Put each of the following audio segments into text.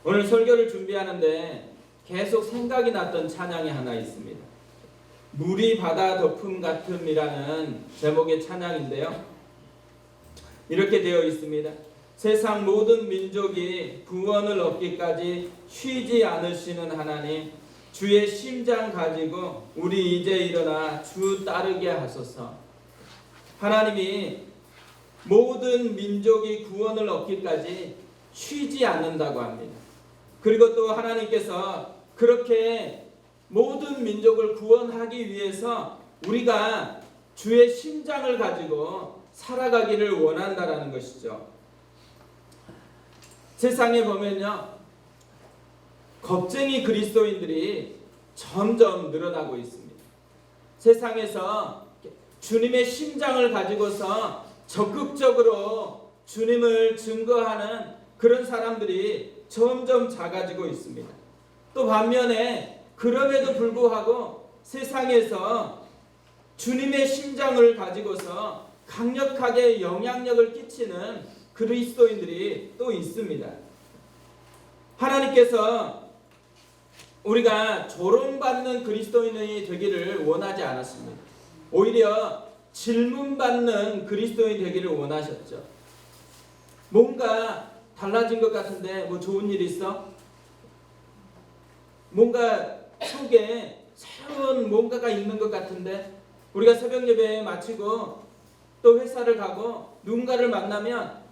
오늘 설교를 준비하는데 계속 생각이 났던 찬양이 하나 있습니다. 물이 바다 덮음 같음이라는 제목의 찬양인데요. 이렇게 되어 있습니다. 세상 모든 민족이 구원을 얻기까지 쉬지 않으시는 하나님, 주의 심장 가지고 우리 이제 일어나 주 따르게 하소서. 하나님이 모든 민족이 구원을 얻기까지 쉬지 않는다고 합니다. 그리고 또 하나님께서 그렇게 모든 민족을 구원하기 위해서 우리가 주의 심장을 가지고 살아가기를 원한다라는 것이죠. 세상에 보면요, 겁쟁이 그리스도인들이 점점 늘어나고 있습니다. 세상에서 주님의 심장을 가지고서 적극적으로 주님을 증거하는 그런 사람들이 점점 작아지고 있습니다. 또 반면에 그럼에도 불구하고 세상에서 주님의 심장을 가지고서 강력하게 영향력을 끼치는 그리스도인들이 또 있습니다. 하나님께서 우리가 조롱받는 그리스도인이 되기를 원하지 않았습니다. 오히려 질문받는 그리스도인이 되기를 원하셨죠. 뭔가 달라진 것 같은데 뭐 좋은 일 있어? 뭔가 속에 새로운 뭔가가 있는 것 같은데, 우리가 새벽 예배 마치고 또 회사를 가고 누군가를 만나면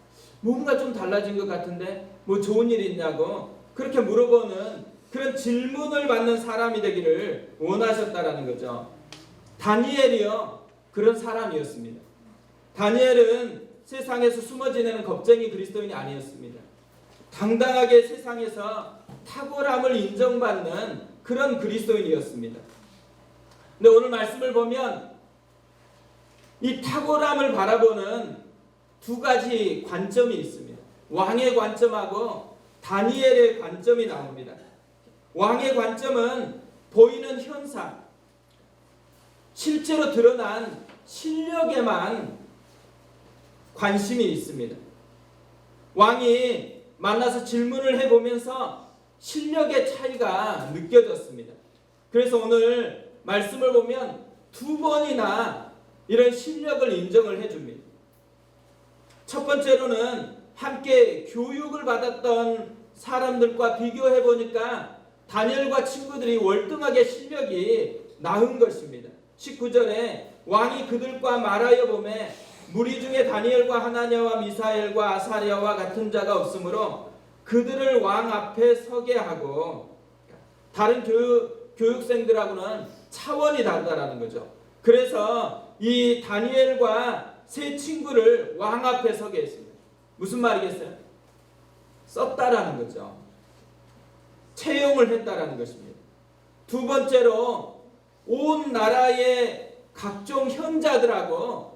뭔가 좀 달라진 것 같은데 뭐 좋은 일 있냐고 그렇게 물어보는 그런 질문을 받는 사람이 되기를 원하셨다라는 거죠. 다니엘이요, 그런 사람이었습니다. 다니엘은 세상에서 숨어 지내는 겁쟁이 그리스도인이 아니었습니다. 당당하게 세상에서 탁월함을 인정받는 그런 그리스도인이었습니다. 근데 오늘 말씀을 보면 이 탁월함을 바라보는 두 가지 관점이 있습니다. 왕의 관점하고 다니엘의 관점이 나옵니다. 왕의 관점은 보이는 현상, 실제로 드러난 실력에만 관심이 있습니다. 왕이 만나서 질문을 해보면서 실력의 차이가 느껴졌습니다. 그래서 오늘 말씀을 보면 두 번이나 이런 실력을 인정을 해줍니다. 첫 번째로는 함께 교육을 받았던 사람들과 비교해 보니까 다니엘과 친구들이 월등하게 실력이 나은 것입니다. 19절에 왕이 그들과 말하여 보매 무리 중에 다니엘과 하나냐와 미사엘과 아사랴와 같은 자가 없으므로 그들을 왕 앞에 서게 하고, 다른 교육생들하고는 차원이 다르다라는 거죠. 그래서 이 다니엘과 세 친구를 왕 앞에 서게 했습니다. 무슨 말이겠어요? 썼다라는 거죠. 채용을 했다라는 것입니다. 두 번째로 온 나라의 각종 현자들하고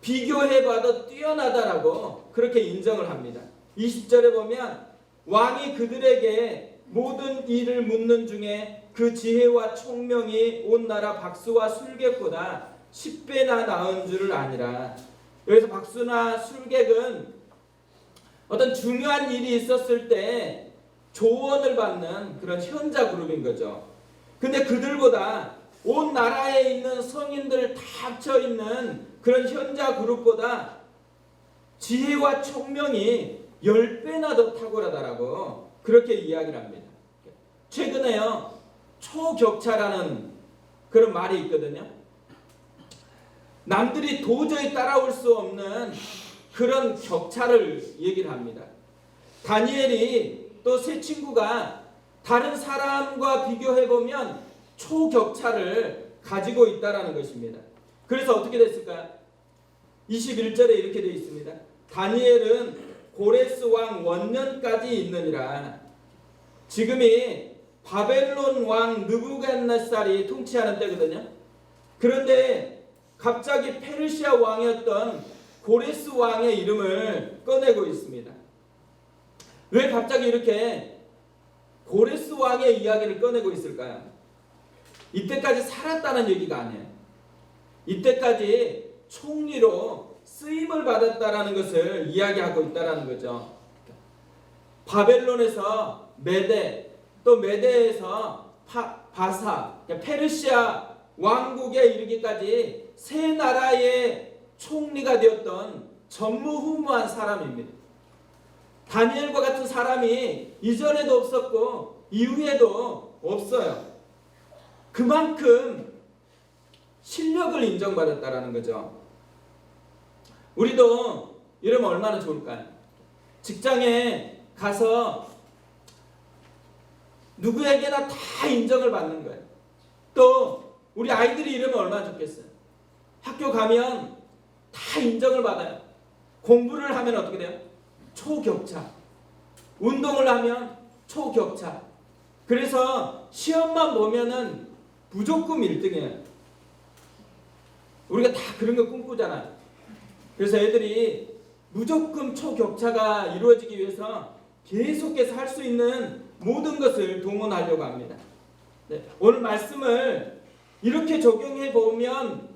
비교해봐도 뛰어나다라고 그렇게 인정을 합니다. 20절에 보면 왕이 그들에게 모든 일을 묻는 중에 그 지혜와 총명이 온 나라 박수와 술객보다 10배나 나은 줄을 아니라. 여기서 박수나 술객은 어떤 중요한 일이 있었을 때 조언을 받는 그런 현자 그룹인 거죠. 근데 그들보다 온 나라에 있는 성인들 다 합쳐 있는 그런 현자 그룹보다 지혜와 총명이 10배나 더 탁월하다라고 그렇게 이야기를 합니다. 최근에요, 초격차라는 그런 말이 있거든요. 남들이 도저히 따라올 수 없는 그런 격차를 얘기를 합니다. 다니엘이 또 세 친구가 다른 사람과 비교해보면 초격차를 가지고 있다는 것입니다. 그래서 어떻게 됐을까요? 21절에 이렇게 되어 있습니다. 다니엘은 고레스 왕 원년까지 있느니라. 지금이 바벨론 왕 느부갓네살이 통치하는 때거든요. 그런데 갑자기 페르시아 왕이었던 고레스 왕의 이름을 꺼내고 있습니다. 왜 갑자기 이렇게 고레스 왕의 이야기를 꺼내고 있을까요? 이때까지 살았다는 얘기가 아니에요. 이때까지 총리로 쓰임을 받았다라는 것을 이야기하고 있다는 거죠. 바벨론에서 메대, 또 메대에서 바사, 페르시아 왕국에 이르기까지 세 나라의 총리가 되었던 전무후무한 사람입니다. 다니엘과 같은 사람이 이전에도 없었고 이후에도 없어요. 그만큼 실력을 인정받았다라는 거죠. 우리도 이러면 얼마나 좋을까요? 직장에 가서 누구에게나 다 인정을 받는 거예요. 또 우리 아이들이 이러면 얼마나 좋겠어요. 학교 가면 다 인정을 받아요. 공부를 하면 어떻게 돼요? 초격차. 운동을 하면 초격차. 그래서 시험만 보면은 무조건 1등이에요. 우리가 다 그런 거 꿈꾸잖아요. 그래서 애들이 무조건 초격차가 이루어지기 위해서 계속해서 할 수 있는 모든 것을 동원하려고 합니다. 네, 오늘 말씀을 이렇게 적용해 보면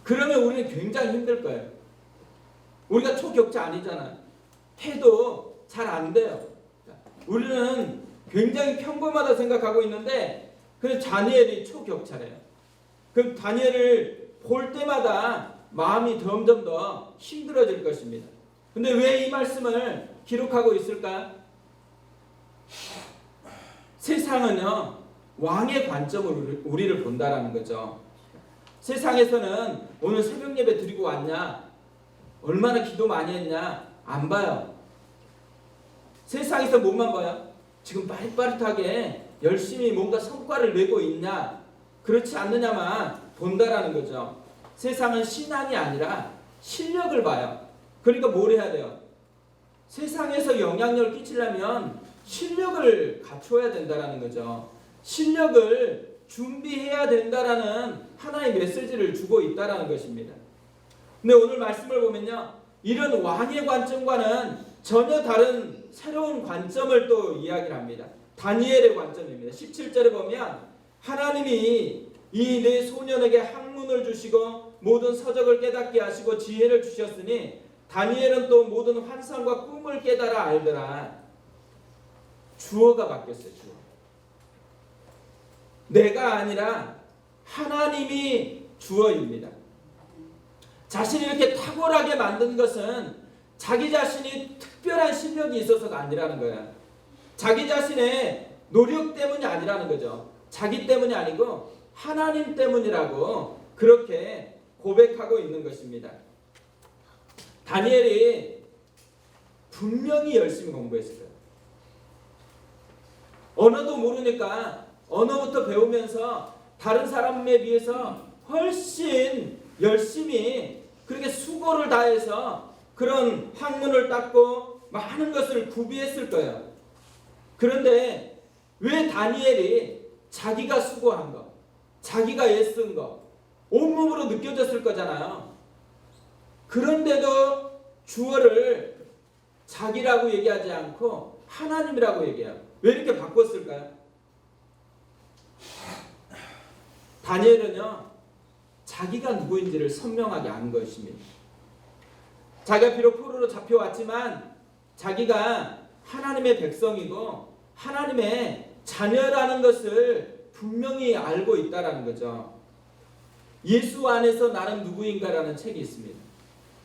그러면 우리는 굉장히 힘들 거예요. 우리가 초격차 아니잖아요. 해도 잘 안 돼요. 우리는 굉장히 평범하다 생각하고 있는데 그래서 다니엘이 초격차래요. 그럼 다니엘을 볼 때마다 마음이 점점 더 힘들어질 것입니다. 근데 왜 이 말씀을 기록하고 있을까? 세상은요, 왕의 관점으로 우리를 본다라는 거죠. 세상에서는 오늘 새벽 예배 드리고 왔냐? 얼마나 기도 많이 했냐? 안 봐요. 세상에서 뭐만 봐요? 지금 빠릿빠릿하게 열심히 뭔가 성과를 내고 있냐? 그렇지 않느냐만 본다라는 거죠. 세상은 신앙이 아니라 실력을 봐요. 그러니까 뭘 해야 돼요? 세상에서 영향력을 끼치려면 실력을 갖춰야 된다라는 거죠. 실력을 준비해야 된다라는 하나의 메시지를 주고 있다라는 것입니다. 근데 오늘 말씀을 보면요, 이런 왕의 관점과는 전혀 다른 새로운 관점을 또 이야기를 합니다. 다니엘의 관점입니다. 17절에 보면 하나님이 이 네 소년에게 학문을 주시고 모든 서적을 깨닫게 하시고 지혜를 주셨으니 다니엘은 또 모든 환상과 꿈을 깨달아 알더라. 주어가 바뀌었어요. 주어. 내가 아니라 하나님이 주어입니다. 자신이 이렇게 탁월하게 만든 것은 자기 자신이 특별한 실력이 있어서가 아니라는 거예요. 자기 자신의 노력 때문이 아니라는 거죠. 자기 때문이 아니고 하나님 때문이라고 그렇게 고백하고 있는 것입니다. 다니엘이 분명히 열심히 공부했을 거예요. 언어도 모르니까 언어부터 배우면서 다른 사람에 비해서 훨씬 열심히 그렇게 수고를 다해서 그런 학문을 땄고 많은 것을 구비했을 거예요. 그런데 왜 다니엘이 자기가 수고한 거, 자기가 애쓴 거 온몸으로 느껴졌을 거잖아요. 그런데도 주어를 자기라고 얘기하지 않고 하나님이라고 얘기해요. 왜 이렇게 바꿨을까요? 다니엘은요, 자기가 누구인지를 선명하게 안 것입니다. 자기가 비록 포로로 잡혀왔지만 자기가 하나님의 백성이고 하나님의 자녀라는 것을 분명히 알고 있다라는 거죠. 예수 안에서 나는 누구인가라는 책이 있습니다.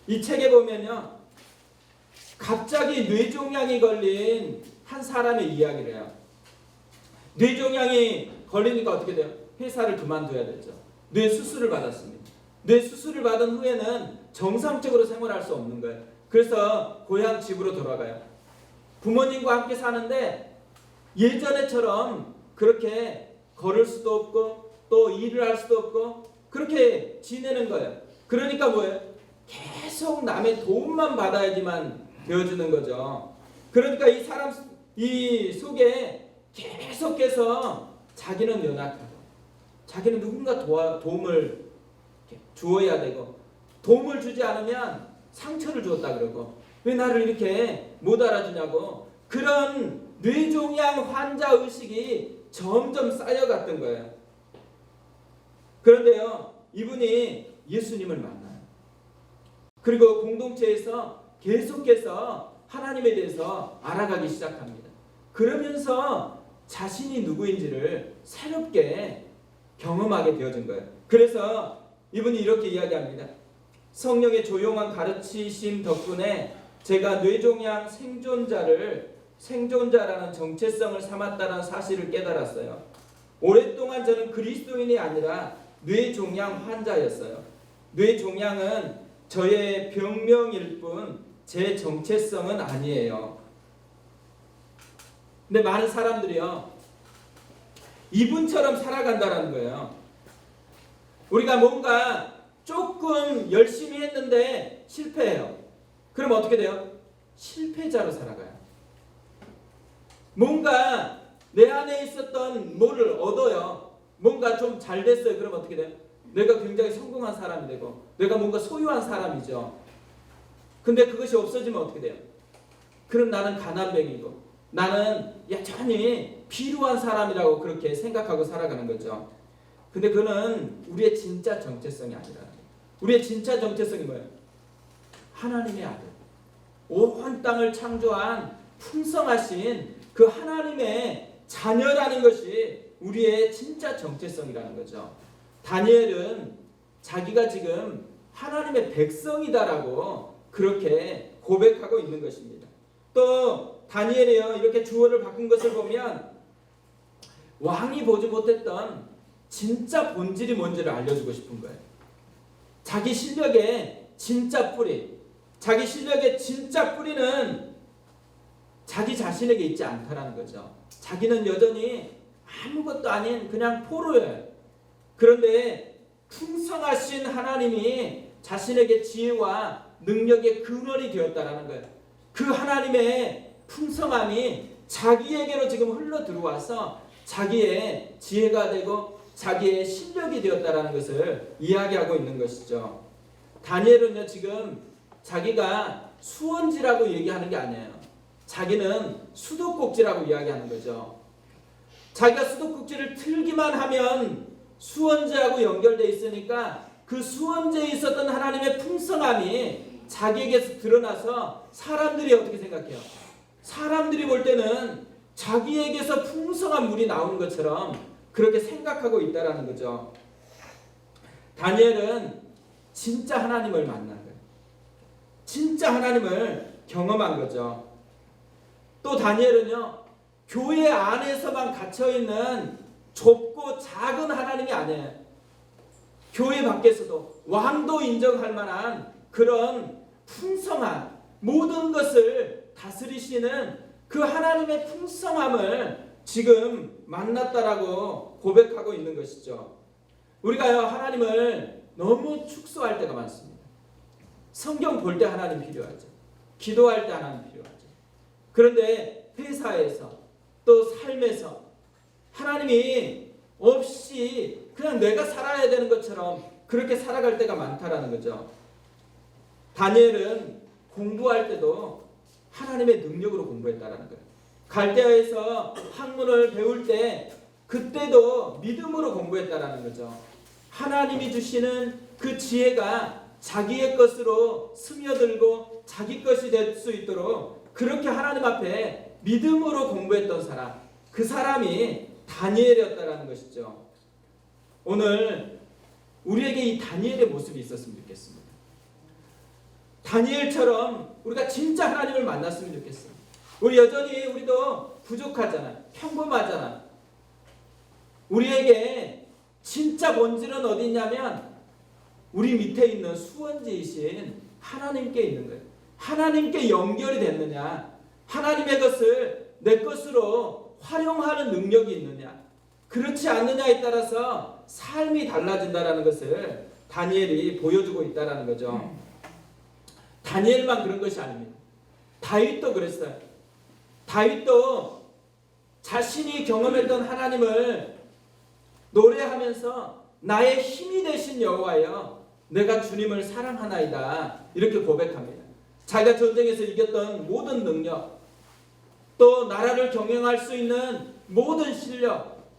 이 책에 보면요, 갑자기 뇌종양이 걸린 한 사람의 이야기를 해요. 뇌종양이 걸리니까 어떻게 돼요? 회사를 그만둬야 되죠. 뇌 수술을 받았습니다. 뇌 수술을 받은 후에는 정상적으로 생활할 수 없는 거예요. 그래서 고향 집으로 돌아가요. 부모님과 함께 사는데 예전에처럼 그렇게 걸을 수도 없고 또 일을 할 수도 없고 그렇게 지내는 거예요. 그러니까 뭐예요? 계속 남의 도움만 받아야지만 되어주는 거죠. 그러니까 이 사람 이 속에 계속해서 자기는 연약하고 자기는 누군가 도움을 주어야 되고 도움을 주지 않으면 상처를 주었다 그러고 왜 나를 이렇게 못 알아주냐고 그런 뇌종양 환자 의식이 점점 쌓여갔던 거예요. 그런데요, 이분이 예수님을 만나요. 그리고 공동체에서 계속해서 하나님에 대해서 알아가기 시작합니다. 그러면서 자신이 누구인지를 새롭게 경험하게 되어진 거예요. 그래서 이분이 이렇게 이야기합니다. 성령의 조용한 가르치심 덕분에 제가 뇌종양 생존자라는 정체성을 삼았다는 사실을 깨달았어요. 오랫동안 저는 그리스도인이 아니라 뇌종양 환자였어요. 뇌종양은 저의 병명일 뿐 제 정체성은 아니에요. 근데 많은 사람들이요, 이분처럼 살아간다는 거예요. 우리가 뭔가 조금 열심히 했는데 실패해요. 그럼 어떻게 돼요? 실패자로 살아가요. 뭔가 내 안에 있었던 뭐를 얻어요. 뭔가 좀 잘 됐어요. 그럼 어떻게 돼요? 내가 굉장히 성공한 사람이 되고 내가 뭔가 소유한 사람이죠. 근데 그것이 없어지면 어떻게 돼요? 그럼 나는 가난뱅이고 나는 여전히 비루한 사람이라고 그렇게 생각하고 살아가는 거죠. 근데 그는 우리의 진짜 정체성이 아니라, 우리의 진짜 정체성이 뭐예요? 하나님의 아들, 온 땅을 창조한 풍성하신 그 하나님의 자녀라는 것이 우리의 진짜 정체성이라는 거죠. 다니엘은 자기가 지금 하나님의 백성이다라고 그렇게 고백하고 있는 것입니다. 또 다니엘이요, 이렇게 주어를 바꾼 것을 보면 왕이 보지 못했던 진짜 본질이 뭔지를 알려주고 싶은 거예요. 자기 실력의 진짜 뿌리, 자기 실력의 진짜 뿌리는 자기 자신에게 있지 않다라는 거죠. 자기는 여전히 아무것도 아닌 그냥 포로예요. 그런데 풍성하신 하나님이 자신에게 지혜와 능력의 근원이 되었다라는 거예요. 그 하나님의 풍성함이 자기에게로 지금 흘러 들어와서 자기의 지혜가 되고 자기의 실력이 되었다라는 것을 이야기하고 있는 것이죠. 다니엘은요, 지금 자기가 수원지라고 얘기하는 게 아니에요. 자기는 수도꼭지라고 이야기하는 거죠. 자기가 수도꼭지를 틀기만 하면 수원지하고 연결되어 있으니까 그 수원지에 있었던 하나님의 풍성함이 자기에게서 드러나서 사람들이 어떻게 생각해요? 사람들이 볼 때는 자기에게서 풍성한 물이 나오는 것처럼 그렇게 생각하고 있다라는 거죠. 다니엘은 진짜 하나님을 만난 거예요. 진짜 하나님을 경험한 거죠. 또 다니엘은요, 교회 안에서만 갇혀있는 좁고 작은 하나님이 아니에요. 교회 밖에서도 왕도 인정할 만한 그런 풍성한 모든 것을 다스리시는 그 하나님의 풍성함을 지금 만났다라고 고백하고 있는 것이죠. 우리가요, 하나님을 너무 축소할 때가 많습니다. 성경 볼 때 하나님 필요하죠. 기도할 때 하나님 필요하죠. 그런데 회사에서 또 삶에서 하나님이 없이 그냥 내가 살아야 되는 것처럼 그렇게 살아갈 때가 많다라는 거죠. 다니엘은 공부할 때도 하나님의 능력으로 공부했다라는 거예요. 갈대아에서 학문을 배울 때 그때도 믿음으로 공부했다라는 거죠. 하나님이 주시는 그 지혜가 자기의 것으로 스며들고 자기 것이 될 수 있도록 그렇게 하나님 앞에 믿음으로 공부했던 사람, 그 사람이 다니엘이었다라는 것이죠. 오늘 우리에게 이 다니엘의 모습이 있었으면 좋겠습니다. 다니엘처럼 우리가 진짜 하나님을 만났으면 좋겠어요. 우리도 부족하잖아요. 평범하잖아요. 우리에게 진짜 본질은 어디 있냐면 우리 밑에 있는 수원지이신 하나님께 있는 거예요. 하나님께 연결이 됐느냐, 하나님의 것을 내 것으로 활용하는 능력이 있느냐, 그렇지 않느냐에 따라서 삶이 달라진다는 것을 다니엘이 보여주고 있다는 거죠. 다니엘만 그런 것이 아닙니다. 다윗도 그랬어요. 다윗도 자신이 경험했던 하나님을 노래하면서 나의 힘이 되신 여호와여, 내가 주님을 사랑하나이다, 이렇게 고백합니다. 자기가 전쟁에서 이겼던 모든 능력, 또 나라를 경영할 수 있는 모든 실력,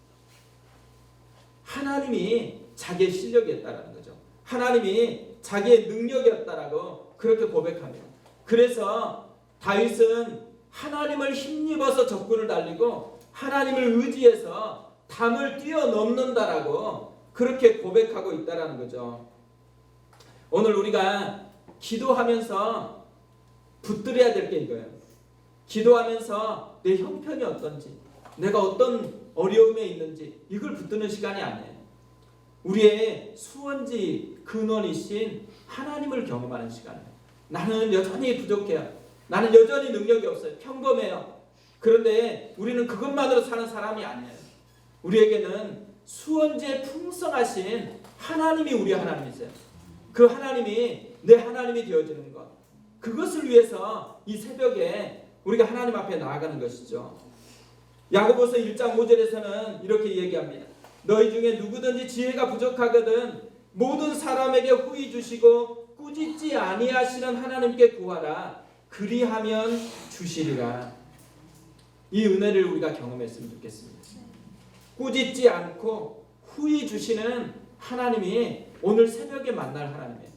하나님이 자기의 실력이었다는 거죠. 하나님이 자기의 능력이었다라고 그렇게 고백합니다. 그래서 다윗은 하나님을 힘입어서 적군을 달리고 하나님을 의지해서 담을 뛰어넘는다라고 그렇게 고백하고 있다라는 거죠. 오늘 우리가 기도하면서 붙들어야 될 게 이거예요. 기도하면서 내 형편이 어떤지, 내가 어떤 어려움에 있는지 이걸 붙드는 시간이 아니에요. 우리의 수원지 근원이신 하나님을 경험하는 시간이에요. 나는 여전히 부족해요. 나는 여전히 능력이 없어요. 평범해요. 그런데 우리는 그것만으로 사는 사람이 아니에요. 우리에게는 수원지에 풍성하신 하나님이 우리 하나님이세요. 그 하나님이 내 하나님이 되어지는 것, 그것을 위해서 이 새벽에 우리가 하나님 앞에 나아가는 것이죠. 야고보서 1장 5절에서는 이렇게 얘기합니다. 너희 중에 누구든지 지혜가 부족하거든 모든 사람에게 후히 주시고 꾸짖지 아니하시는 하나님께 구하라. 그리하면 주시리라. 이 은혜를 우리가 경험했으면 좋겠습니다. 꾸짖지 않고 후히 주시는 하나님이 오늘 새벽에 만날 하나님이에요.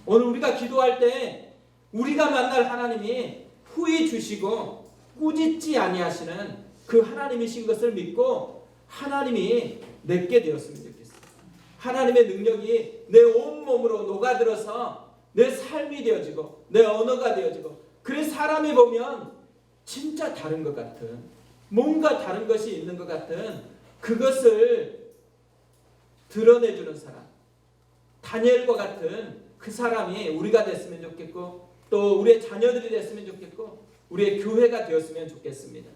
오늘 우리가 기도할 때 우리가 만날 하나님이 후히 주시고 꾸짖지 아니하시는 그 하나님이신 것을 믿고 하나님이 내게 되었으면 좋겠어요. 하나님의 능력이 내 온몸으로 녹아들어서 내 삶이 되어지고 내 언어가 되어지고, 그래서 사람이 보면 진짜 다른 것 같은, 뭔가 다른 것이 있는 것 같은 그것을 드러내주는 사람, 다니엘과 같은 그 사람이 우리가 됐으면 좋겠고 또 우리의 자녀들이 됐으면 좋겠고 우리의 교회가 되었으면 좋겠습니다.